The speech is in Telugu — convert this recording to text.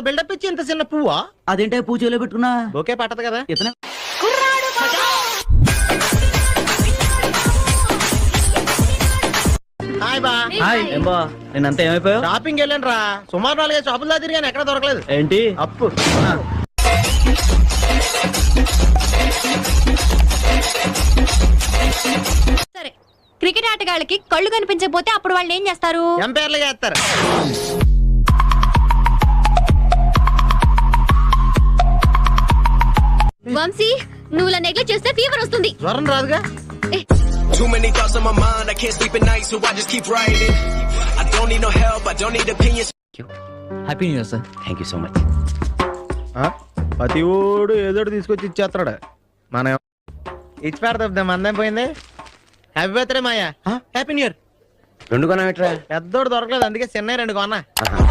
అంత బిల్డప్ ఇచ్చి ఇంత చిన్న పువ్వా? అదేంటే పూజలో పెట్టుకున్నా ఓకే పట్టదు కదా. ఇతనే హాయ్ బా. హాయ్ ఏం బా నేనంతా ఏమైపోయావు? షాపింగ్ వెళ్ళాను రా, సుమారు 4 షాపులు దాకా తిరిగాను, ఎక్కడ దొరకలేదు. ఏంటి అప్పు. సరే, క్రికెట్ ఆటగాళ్ళకి కళ్ళు కనిపించకపోతే అప్పుడు వాళ్ళు ఏం చేస్తారు? ఎంపైర్లు చేస్తారు. వంశీ, నువ్వు ఇలా నెగ్లెక్ట్ చేస్తే ఫీవర్ వస్తుంది. జ్వరం రాదుగా. Too many thoughts on my mind, I can't sleep at night, so I just keep writing. I don't need no help, I don't need opinions. Happy new year sir. Thank you so much. ప్రతి ఓడు ఏదోటి తీసుకొచ్చి ఇచ్చేస్తాడు. మనం ఇచ్చి పెడతాం, మందేం పోయింది. Happy birthday Maya. Happy new year. 2 కొనవేట్రా? పెద్దోడు దొరకలేదు, అందుకే చిన్న 2 కొన్నా. ఆహా.